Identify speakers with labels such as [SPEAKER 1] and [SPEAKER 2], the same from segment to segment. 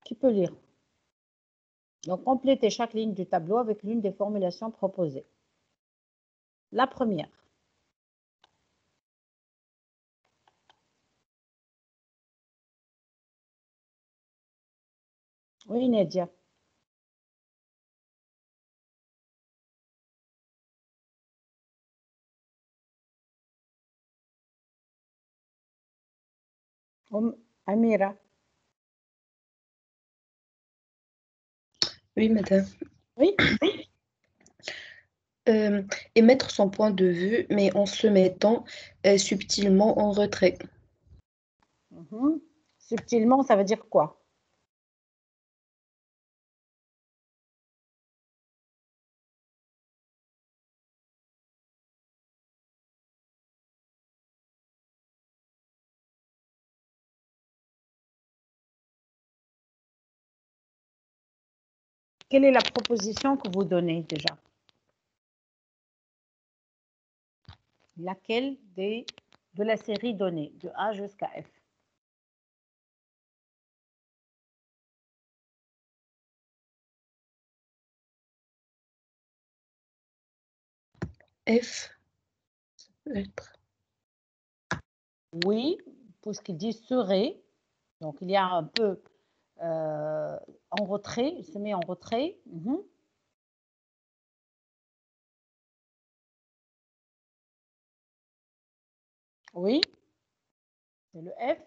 [SPEAKER 1] Qui peut lire? Donc, complétez chaque ligne du tableau avec l'une des formulations proposées. La première. Oui, Nedia. Amira.
[SPEAKER 2] Oui, madame.
[SPEAKER 1] Oui.
[SPEAKER 2] Émettre son point de vue, mais en se mettant subtilement en retrait.
[SPEAKER 1] Subtilement, ça veut dire quoi? Quelle est la proposition que vous donnez déjà? Laquelle de la série donnée, de A jusqu'à F?
[SPEAKER 2] F, ça peut être.
[SPEAKER 1] Oui, puisqu'il dit serait. Donc, il y a un peu en retrait, il se met en retrait. Oui, c'est le F.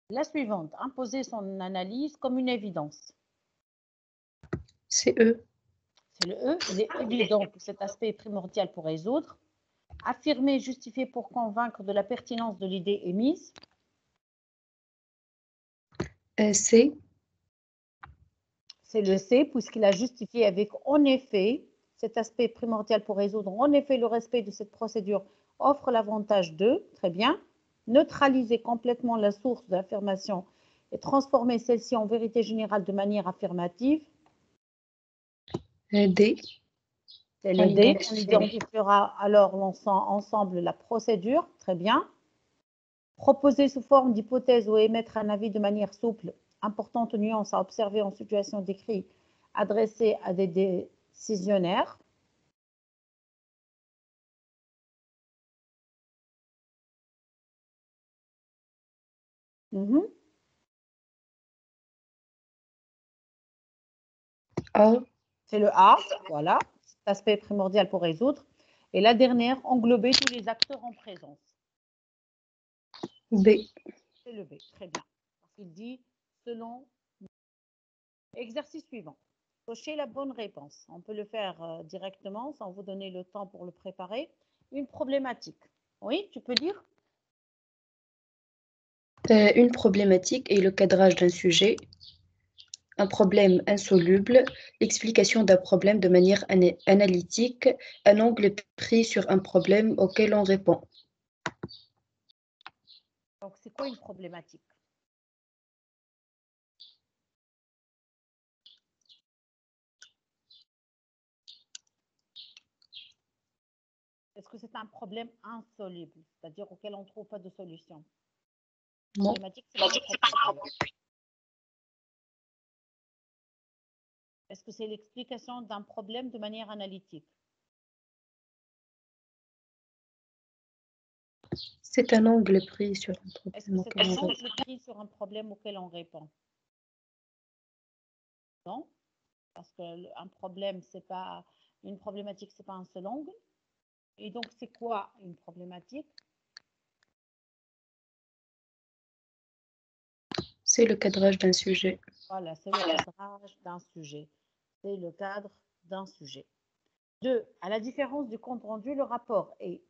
[SPEAKER 1] La suivante, imposer son analyse comme une évidence.
[SPEAKER 2] C'est E.
[SPEAKER 1] C'est le E. Il est évident que cet aspect est primordial pour résoudre. Affirmer, justifier pour convaincre de la pertinence de l'idée émise.
[SPEAKER 2] C.
[SPEAKER 1] C'est le C, puisqu'il a justifié avec en effet, cet aspect primordial pour résoudre. En effet, le respect de cette procédure offre l'avantage de, très bien, neutraliser complètement la source de l'affirmation et transformer celle-ci en vérité générale de manière affirmative.
[SPEAKER 2] D.
[SPEAKER 1] C'est le D. On identifiera alors ensemble la procédure. Très bien. Proposer sous forme d'hypothèse ou émettre un avis de manière souple. Importante nuance à observer en situation d'écrit adressée à des décisionnaires.
[SPEAKER 2] A.
[SPEAKER 1] C'est le A, voilà, cet aspect primordial pour résoudre. Et la dernière, englober tous les acteurs en présence.
[SPEAKER 2] B.
[SPEAKER 1] C'est le B, très bien. Parce qu'il dit selon. Exercice suivant. Cochez la bonne réponse. On peut le faire directement sans vous donner le temps pour le préparer. Une problématique. Oui, tu peux dire?
[SPEAKER 2] Une problématique est le cadrage d'un sujet. Un problème insoluble, l'explication d'un problème de manière analytique, un angle pris sur un problème auquel on répond.
[SPEAKER 1] Donc, c'est quoi une problématique? Est-ce que c'est un problème insoluble, c'est-à-dire auquel on ne trouve pas de solution?
[SPEAKER 2] Non.
[SPEAKER 1] Problématique, c'est pas un problème. Est-ce que c'est l'explication d'un problème de manière analytique?
[SPEAKER 2] C'est un angle pris sur un
[SPEAKER 1] Est-ce que
[SPEAKER 2] problème
[SPEAKER 1] c'est
[SPEAKER 2] auquel
[SPEAKER 1] un
[SPEAKER 2] on
[SPEAKER 1] angle
[SPEAKER 2] répond.
[SPEAKER 1] pris sur un problème auquel on répond? Non, parce qu'un problème, c'est pas une problématique, c'est pas un seul angle. Et donc, c'est quoi une problématique?
[SPEAKER 2] C'est le cadrage d'un sujet.
[SPEAKER 1] Voilà, c'est le cadrage d'un sujet. C'est le cadre d'un sujet. 2. À la différence du compte rendu, le rapport est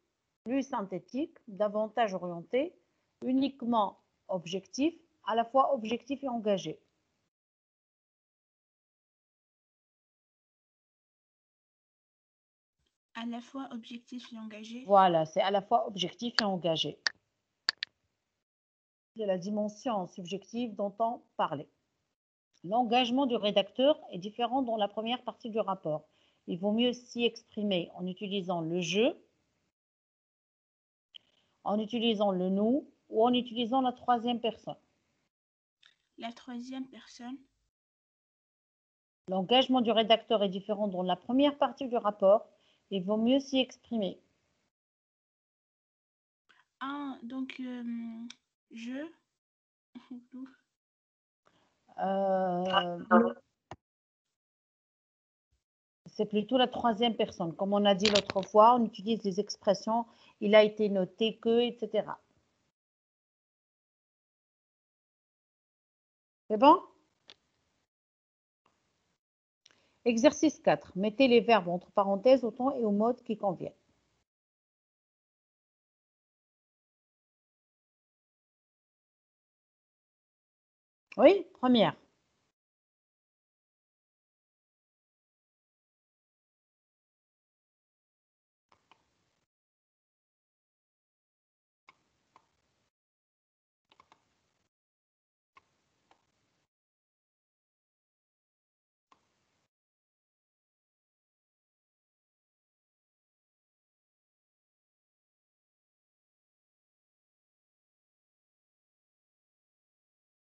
[SPEAKER 1] plus synthétique, davantage orienté, uniquement objectif, à la fois objectif et engagé.
[SPEAKER 3] À la fois objectif et engagé.
[SPEAKER 1] Voilà, c'est à la fois objectif et engagé. De la dimension subjective dont on parlait. L'engagement du rédacteur est différent dans la première partie du rapport. Il vaut mieux s'y exprimer en utilisant le je, en utilisant le nous ou en utilisant la troisième personne.
[SPEAKER 3] La troisième personne.
[SPEAKER 1] L'engagement du rédacteur est différent dans la première partie du rapport. Il vaut mieux s'y exprimer.
[SPEAKER 3] Ah, donc, je.
[SPEAKER 1] C'est plutôt la troisième personne. Comme on a dit l'autre fois, on utilise les expressions « il a été noté que », etc. C'est bon? Exercice 4. Mettez les verbes entre parenthèses au temps et au mode qui conviennent. Oui, première.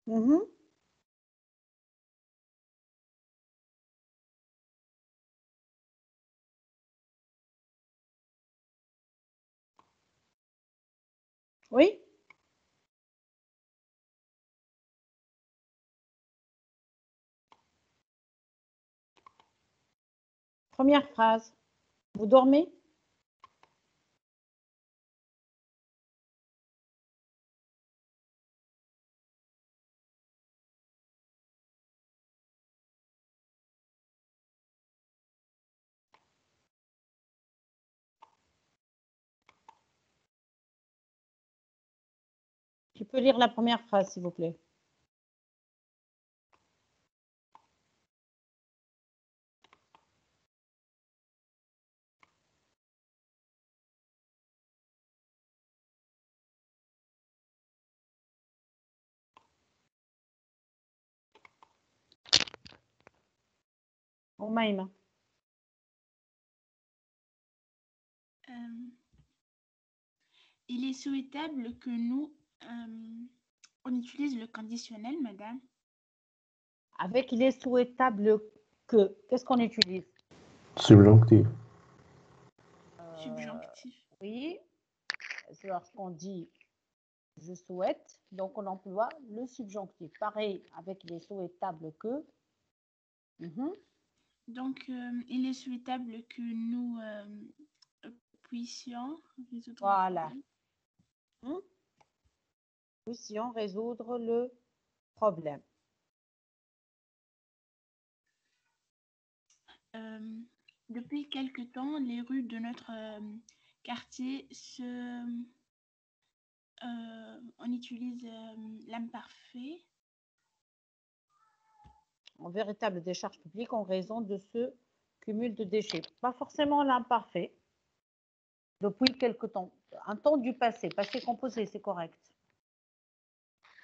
[SPEAKER 1] Mhm. Oui. Première phrase. Vous dormez? Tu peux lire la première phrase, s'il vous plaît. Omaïma.
[SPEAKER 3] Il est souhaitable que nous, on utilise le conditionnel, madame.
[SPEAKER 1] Avec il est souhaitable que, qu'est-ce qu'on utilise?
[SPEAKER 4] Subjonctif.
[SPEAKER 3] Subjonctif.
[SPEAKER 1] Oui, c'est lorsqu'on dit je souhaite, donc on emploie le subjonctif. Pareil avec il est souhaitable que. Mhm.
[SPEAKER 3] Donc, il est souhaitable que nous puissions résoudre
[SPEAKER 1] Voilà.
[SPEAKER 3] le problème.
[SPEAKER 1] Puissions résoudre le problème.
[SPEAKER 3] Depuis quelque temps, les rues de notre quartier on utilise l'imparfait.
[SPEAKER 1] En véritable décharge publique en raison de ce cumul de déchets. Pas forcément l'imparfait. Depuis quelque temps. Un temps du passé. Passé composé, c'est correct.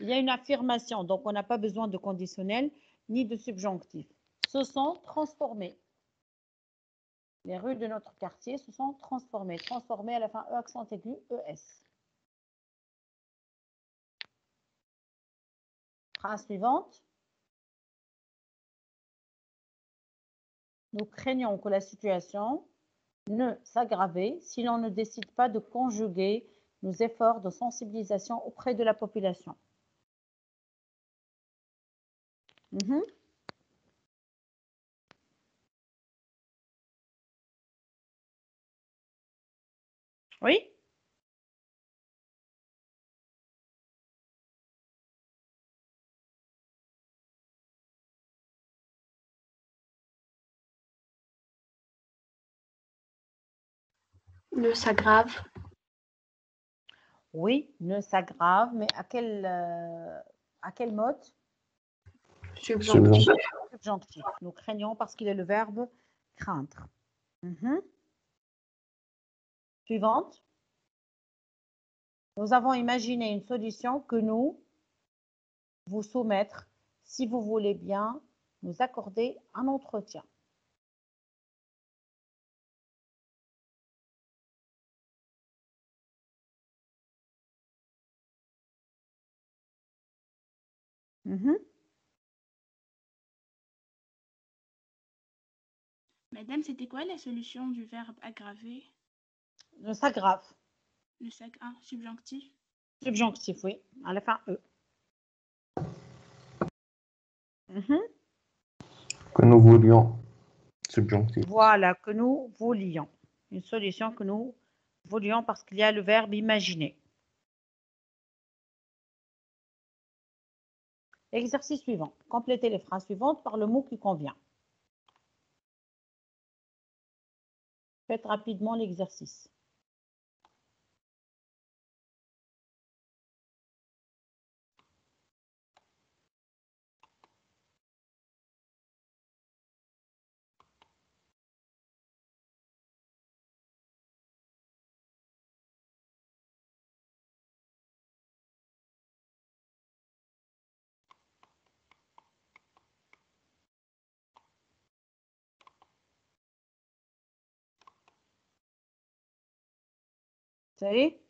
[SPEAKER 1] Il y a une affirmation, donc on n'a pas besoin de conditionnel ni de subjonctif. Se sont transformés. Les rues de notre quartier se sont transformées. Transformées à la fin E accent aigu, ES. Phrase suivante. Nous craignons que la situation ne s'aggrave si l'on ne décide pas de conjuguer nos efforts de sensibilisation auprès de la population. Oui?
[SPEAKER 2] Ne s'aggrave.
[SPEAKER 1] Oui, ne s'aggrave, mais à quel mode?
[SPEAKER 2] Subjonctif.
[SPEAKER 1] Subjonctif. Nous craignons parce qu'il est le verbe craindre. Suivante. Nous avons imaginé une solution que nous vous soumettre si vous voulez bien nous accorder un entretien.
[SPEAKER 3] Madame, c'était quoi la solution du verbe aggraver?
[SPEAKER 1] Ne s'aggrave.
[SPEAKER 3] Le subjonctif.
[SPEAKER 1] Subjonctif, oui. À la fin, E. Mhm.
[SPEAKER 4] Que nous voulions. Subjonctif.
[SPEAKER 1] Voilà, que nous voulions. Une solution que nous voulions parce qu'il y a le verbe imaginer. Exercice suivant. Complétez les phrases suivantes par le mot qui convient. Faites rapidement l'exercice. Ça y est?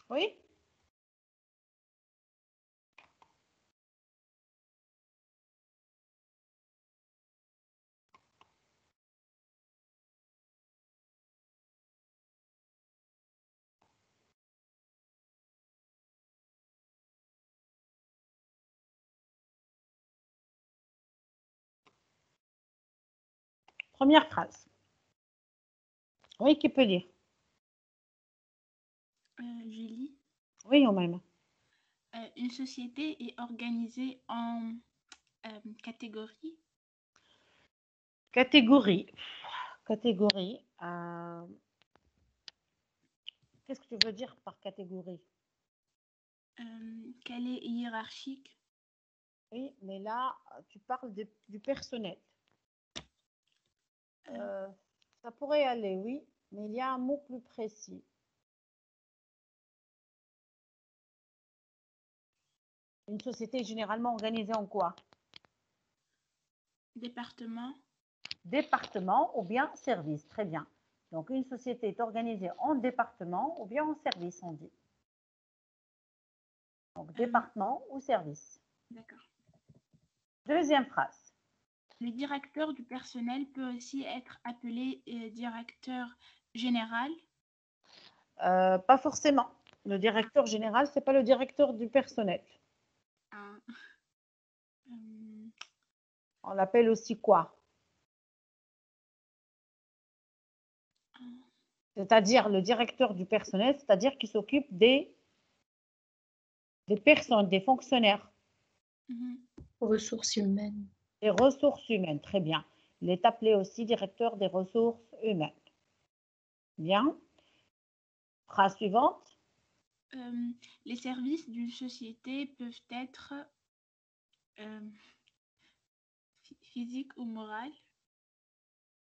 [SPEAKER 1] Oui? Première phrase. Oui, qui peut lire?
[SPEAKER 3] Julie.
[SPEAKER 1] Oui, ou même.
[SPEAKER 3] Une société est organisée en catégories.
[SPEAKER 1] Catégorie. Catégorie. Qu'est-ce que tu veux dire par catégorie?
[SPEAKER 3] Qu'elle est hiérarchique.
[SPEAKER 1] Oui, mais là, tu parles du personnel. Ça pourrait aller, oui, mais il y a un mot plus précis. Une société est généralement organisée en quoi?
[SPEAKER 3] Département.
[SPEAKER 1] Département ou bien service. Très bien. Donc, une société est organisée en département ou bien en service, on dit. Donc, département ou service.
[SPEAKER 3] D'accord.
[SPEAKER 1] Deuxième phrase.
[SPEAKER 3] Le directeur du personnel peut aussi être appelé directeur général.
[SPEAKER 1] Pas forcément. Le directeur général, ce n'est pas le directeur du personnel. On l'appelle aussi quoi? C'est-à-dire le directeur du personnel, c'est-à-dire qui s'occupe des personnes, des fonctionnaires.
[SPEAKER 2] Ressources humaines.
[SPEAKER 1] Des ressources humaines, très bien. Il est appelé aussi directeur des ressources humaines. Bien. Phrase suivante.
[SPEAKER 3] Les services d'une société peuvent être physiques ou morales.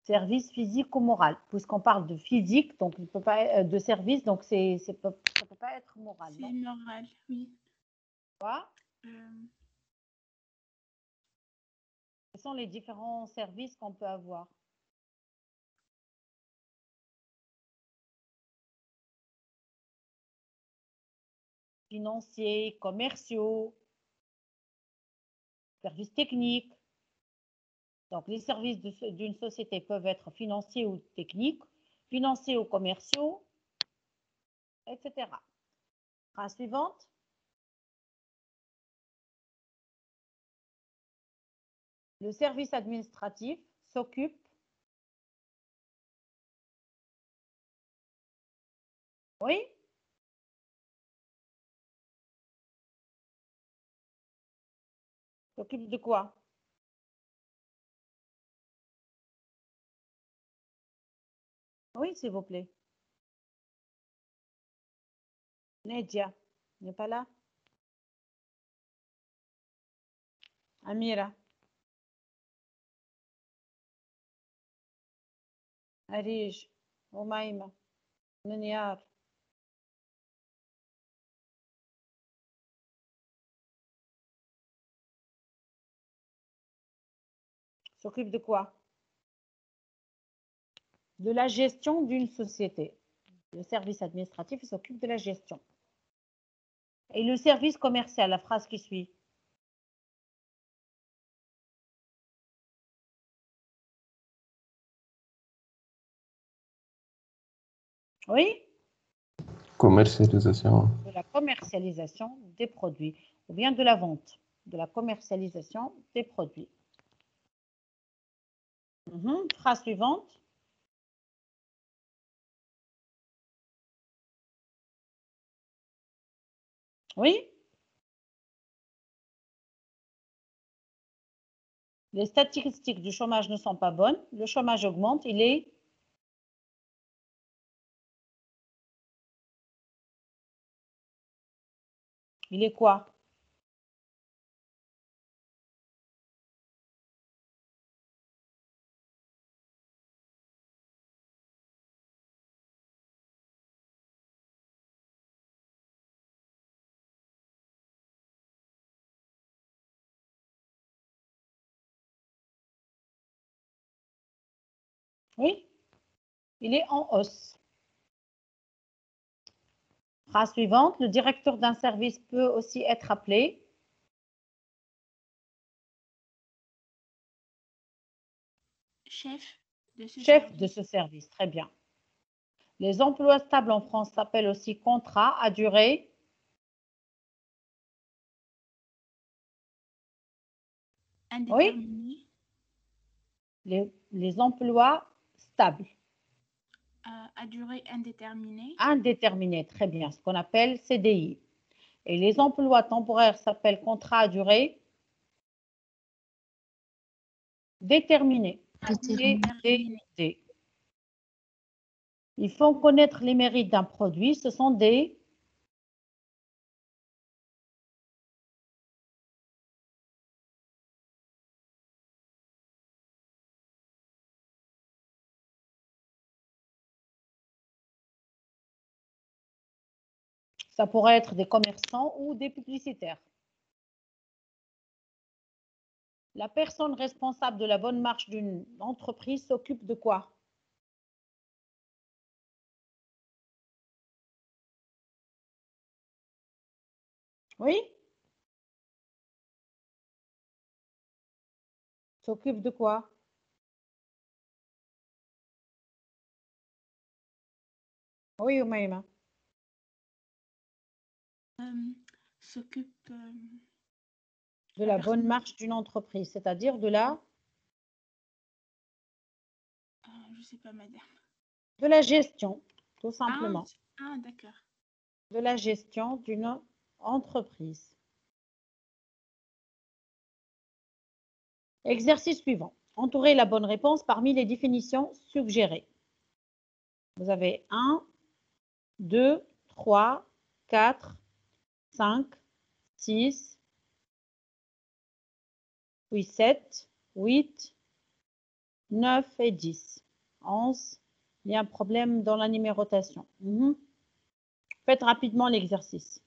[SPEAKER 1] Service physique ou moral. Puisqu'on parle de physique, donc il peut pas être de service, donc ça ne peut pas être moral.
[SPEAKER 3] C'est moral, oui.
[SPEAKER 1] Quoi? Quels sont les différents services qu'on peut avoir? Financiers, commerciaux, services techniques. Donc, les services d'une société peuvent être financiers ou techniques, financiers ou commerciaux, etc. Phrase suivante. Le service administratif s'occupe. Oui? S'occupe de quoi? Oui, s'il vous plaît. Nedia n'est pas là. Amira. Arij. Oumaïma. Nuniar. S'occupe de quoi? De la gestion d'une société. Le service administratif s'occupe de la gestion. Et le service commercial, la phrase qui suit. Oui?
[SPEAKER 4] Commercialisation.
[SPEAKER 1] De la commercialisation des produits. Ou bien de la vente. De la commercialisation des produits. Phrase suivante. Oui? Les statistiques du chômage ne sont pas bonnes. Le chômage augmente. Il est quoi? Oui? Il est en hausse. Phrase suivante. Le directeur d'un service peut aussi être appelé
[SPEAKER 3] Chef de ce
[SPEAKER 1] chef
[SPEAKER 3] service.
[SPEAKER 1] de ce service. Très bien. Les emplois stables en France s'appellent aussi contrat à durée
[SPEAKER 3] Indéterminé.
[SPEAKER 1] les emplois stables.
[SPEAKER 3] À durée indéterminée.
[SPEAKER 1] Indéterminés, très bien, ce qu'on appelle CDI. Et les emplois temporaires s'appellent contrat à durée déterminée.
[SPEAKER 3] Déterminé.
[SPEAKER 1] Il faut connaître les mérites d'un produit. Ce sont des ça pourrait être des commerçants ou des publicitaires. La personne responsable de la bonne marche d'une entreprise s'occupe de quoi? Oui? S'occupe de quoi? Oui, Oumaima.
[SPEAKER 3] S'occupe
[SPEAKER 1] De la bonne marche d'une entreprise, c'est-à-dire de la
[SPEAKER 3] je sais pas, madame.
[SPEAKER 1] de la gestion, tout simplement.
[SPEAKER 3] Ah, d'accord.
[SPEAKER 1] De la gestion d'une entreprise. Exercice suivant. Entourez la bonne réponse parmi les définitions suggérées. Vous avez 1, 2, 3, 4, 5, 6, oui, 7, 8, 9 et 10. 11. Il y a un problème dans la numérotation. Faites rapidement l'exercice.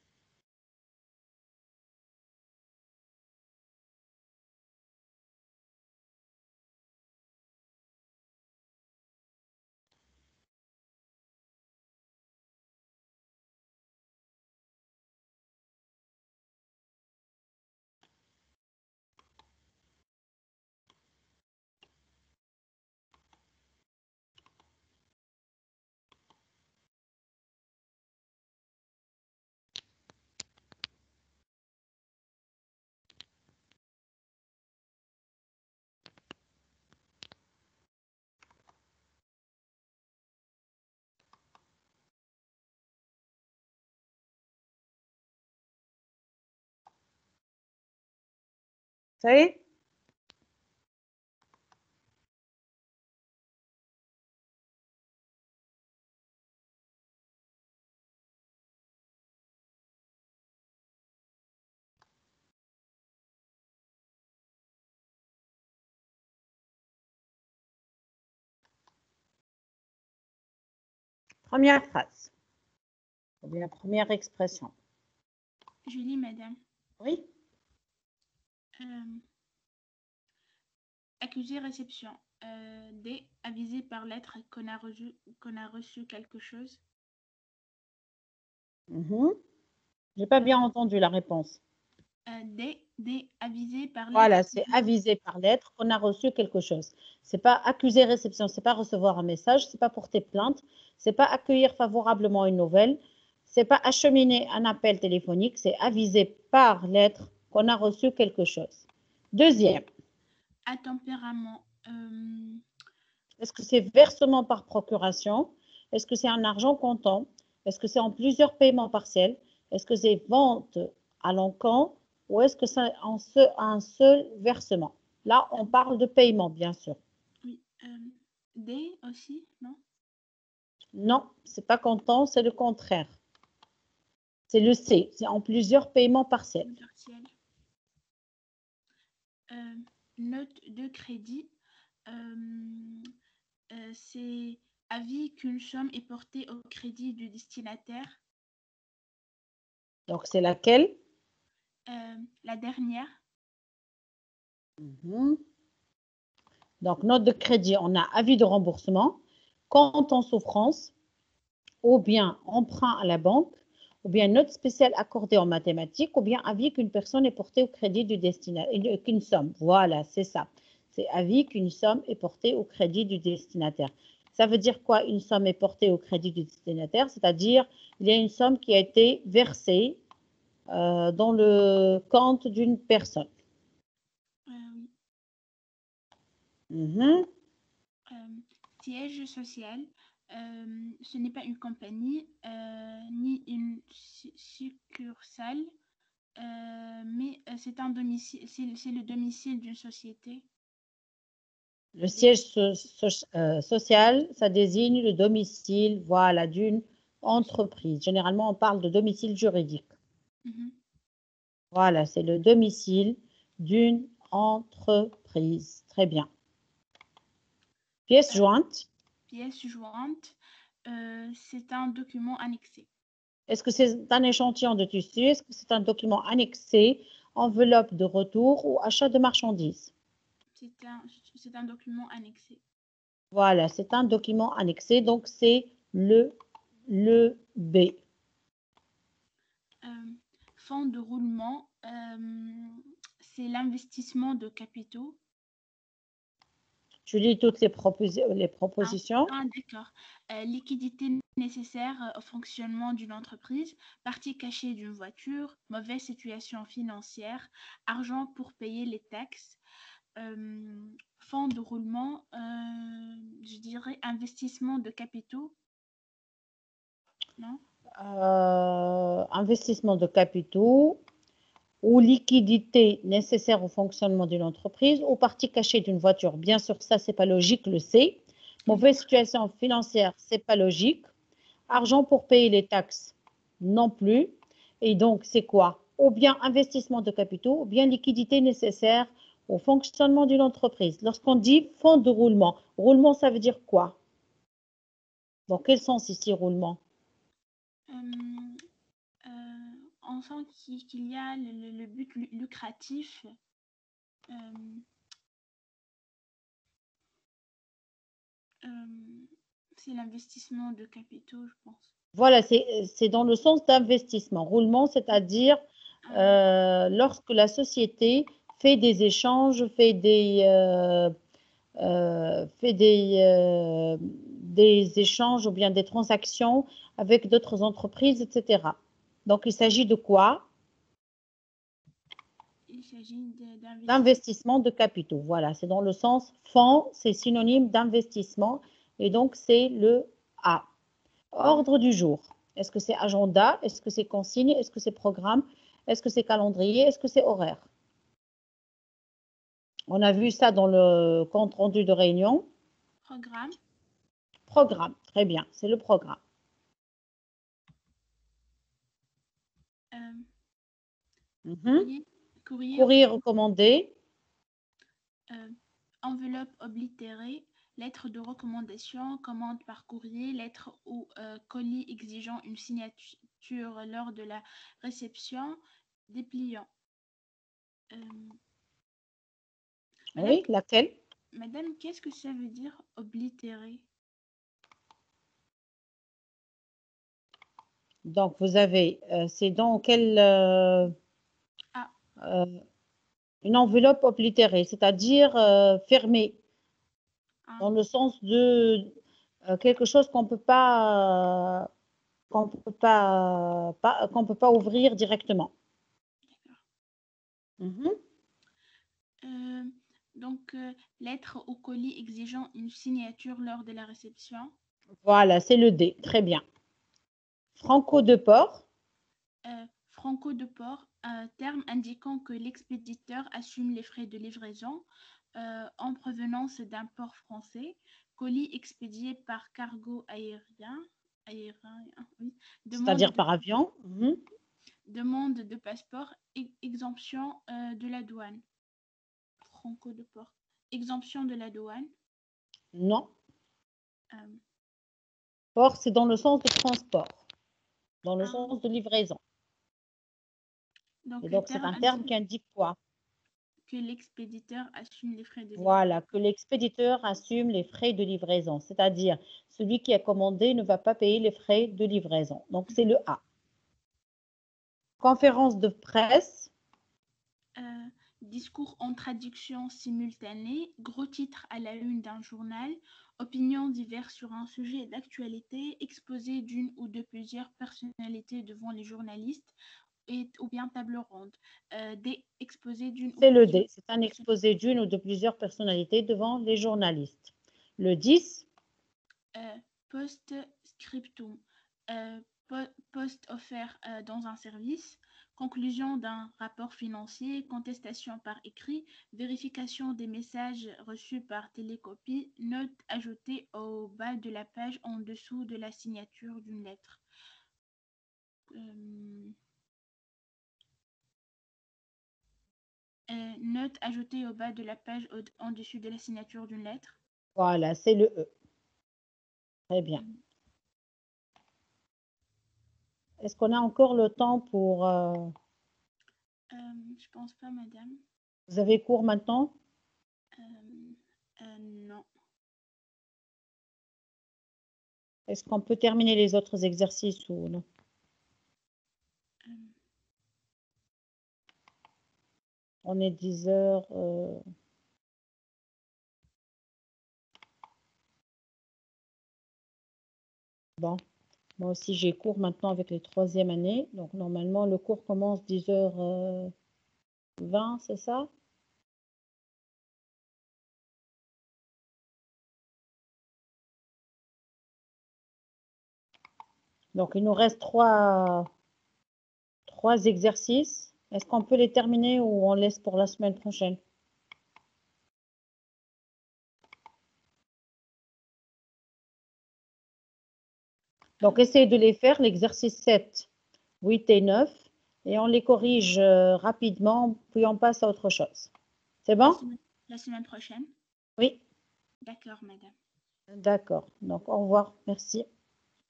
[SPEAKER 1] Ça y est? Première phrase, ou bien première expression.
[SPEAKER 3] Je lis, madame.
[SPEAKER 1] Oui.
[SPEAKER 3] Accusé réception. D. Avisé par lettre qu'on a reçu quelque chose.
[SPEAKER 1] J'ai pas bien entendu la réponse.
[SPEAKER 3] D. Avisé par lettre.
[SPEAKER 1] Voilà, c'est avisé par lettre qu'on a reçu quelque chose. C'est pas accuser réception, c'est pas recevoir un message, c'est pas porter plainte, c'est pas accueillir favorablement une nouvelle, c'est pas acheminer un appel téléphonique, c'est aviser par lettre qu'on a reçu quelque chose. Deuxième,
[SPEAKER 3] À tempérament.
[SPEAKER 1] est-ce que c'est versement par procuration? Est-ce que c'est en argent comptant? Est-ce que c'est en plusieurs paiements partiels? Est-ce que c'est vente à l'encompte? Ou est-ce que c'est un seul versement? Là, on parle de paiement, bien sûr.
[SPEAKER 3] Oui. D aussi, non?
[SPEAKER 1] Non, c'est pas comptant, c'est le contraire. C'est le C, c'est en plusieurs paiements partiels.
[SPEAKER 3] Note de crédit. C'est avis qu'une somme est portée au crédit du destinataire.
[SPEAKER 1] Donc, c'est laquelle?
[SPEAKER 3] La dernière.
[SPEAKER 1] Donc, note de crédit, on a avis de remboursement, compte en souffrance, ou bien emprunt à la banque, ou bien note spéciale accordée en mathématiques, ou bien avis qu'une personne est portée au crédit du destinataire, qu'une somme. Voilà, c'est ça. C'est avis qu'une somme est portée au crédit du destinataire. Ça veut dire quoi, une somme est portée au crédit du destinataire? C'est-à-dire, il y a une somme qui a été versée dans le compte d'une personne.
[SPEAKER 3] Oui. Siège social. Ce n'est pas une compagnie ni une succursale, mais c'est un domicile, c'est le domicile d'une société.
[SPEAKER 1] Le siège social, ça désigne le domicile, voilà, d'une entreprise. Généralement, on parle de domicile juridique. Voilà, c'est le domicile d'une entreprise. Très bien. Pièce jointe.
[SPEAKER 3] Pièce jointe, c'est un document annexé.
[SPEAKER 1] Est-ce que c'est un échantillon de tissu? Est-ce que c'est un document annexé, enveloppe de retour ou achat de marchandises?
[SPEAKER 3] C'est un document annexé.
[SPEAKER 1] Voilà, c'est un document annexé, donc c'est le B.
[SPEAKER 3] Fonds de roulement, c'est l'investissement de capitaux.
[SPEAKER 1] Tu lis toutes les propositions.
[SPEAKER 3] D'accord. Liquidité nécessaire au fonctionnement d'une entreprise, partie cachée d'une voiture, mauvaise situation financière, argent pour payer les taxes, fonds de roulement, je dirais investissement de capitaux. Non?
[SPEAKER 1] Investissement de capitaux ou liquidité nécessaire au fonctionnement d'une entreprise ou partie cachée d'une voiture. Bien sûr, ça, c'est pas logique, le C. Mauvaise situation financière, c'est pas logique. Argent pour payer les taxes, non plus. Et donc, c'est quoi? Ou bien investissement de capitaux, ou bien liquidité nécessaire au fonctionnement d'une entreprise. Lorsqu'on dit fonds de roulement, roulement, ça veut dire quoi? Dans quel sens ici, roulement?
[SPEAKER 3] On sent qu'il y a le but lucratif. C'est l'investissement de capitaux, je pense.
[SPEAKER 1] Voilà, c'est dans le sens d'investissement. Roulement, c'est-à-dire lorsque la société fait des échanges, fait des échanges ou bien des transactions avec d'autres entreprises, etc. Donc, il s'agit de quoi?
[SPEAKER 3] Il s'agit
[SPEAKER 1] d'investissement de capitaux. Voilà, c'est dans le sens fonds, c'est synonyme d'investissement et donc c'est le A. Ordre du jour. Est-ce que c'est agenda? Est-ce que c'est consigne? Est-ce que c'est programme? Est-ce que c'est calendrier? Est-ce que c'est horaire? On a vu ça dans le compte rendu de réunion.
[SPEAKER 3] Programme.
[SPEAKER 1] Programme, très bien, c'est le programme. Courrier recommandé.
[SPEAKER 3] Enveloppe oblitérée. lettre de recommandation, commande par courrier, lettre ou colis exigeant une signature lors de la réception, dépliant. Madame,
[SPEAKER 1] Oui, laquelle?
[SPEAKER 3] Madame, qu'est-ce que ça veut dire oblitérer?
[SPEAKER 1] Donc, vous avez, c'est dans quelle, une enveloppe oblitérée, c'est-à-dire fermée, dans le sens de quelque chose qu'on peut pas ouvrir directement.
[SPEAKER 3] Donc, lettre ou colis exigeant une signature lors de la réception.
[SPEAKER 1] Voilà, c'est le D. Très bien. Franco de port.
[SPEAKER 3] Franco de port, un terme indiquant que l'expéditeur assume les frais de livraison en provenance d'un port français. Colis expédié par cargo aérien, oui.
[SPEAKER 1] C'est-à-dire par avion.
[SPEAKER 3] Demande de passeport, exemption de la douane. Franco de port. Exemption de la douane.
[SPEAKER 1] Non. Port, c'est dans le sens de transport, dans le sens de livraison.
[SPEAKER 3] Donc,
[SPEAKER 1] et donc, c'est un terme qui indique quoi?
[SPEAKER 3] Que l'expéditeur assume les frais de livraison.
[SPEAKER 1] Voilà, que l'expéditeur assume les frais de livraison, c'est-à-dire celui qui a commandé ne va pas payer les frais de livraison. Donc, c'est le A. Conférence de presse.
[SPEAKER 3] Discours en traduction simultanée, gros titre à la une d'un journal, opinions diverses sur un sujet d'actualité, exposé d'une ou de plusieurs personnalités devant les journalistes, ou bien table ronde. Exposé d'une.
[SPEAKER 1] C'est le D, c'est un exposé d'une ou de plusieurs personnalités devant les journalistes. Le 10.
[SPEAKER 3] Post-scriptum. Poste offert dans un service, conclusion d'un rapport financier, contestation par écrit, vérification des messages reçus par télécopie, note ajoutée au bas de la page en dessous de la signature d'une lettre. Note ajoutée au bas de la page en dessus de la signature d'une lettre.
[SPEAKER 1] Voilà, c'est le E. Très bien. Est-ce qu'on a encore le temps pour...
[SPEAKER 3] Je pense pas, madame.
[SPEAKER 1] Vous avez cours maintenant?
[SPEAKER 3] Non.
[SPEAKER 1] Est-ce qu'on peut terminer les autres exercices ou non? On est 10 heures. Bon, moi aussi j'ai cours maintenant avec les 3e années. Donc normalement le cours commence 10h20, c'est ça? Donc il nous reste trois exercices. Est-ce qu'on peut les terminer ou on laisse pour la semaine prochaine? Donc, essayez de les faire, l'exercice 7, 8 et 9, et on les corrige rapidement, puis on passe à autre chose. C'est bon?
[SPEAKER 3] La semaine prochaine?
[SPEAKER 1] Oui.
[SPEAKER 3] D'accord, madame.
[SPEAKER 1] D'accord. Donc, au revoir. Merci.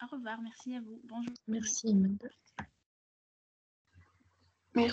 [SPEAKER 3] Au revoir. Merci à vous. Bonjour.
[SPEAKER 2] Merci, madame.
[SPEAKER 3] Merci.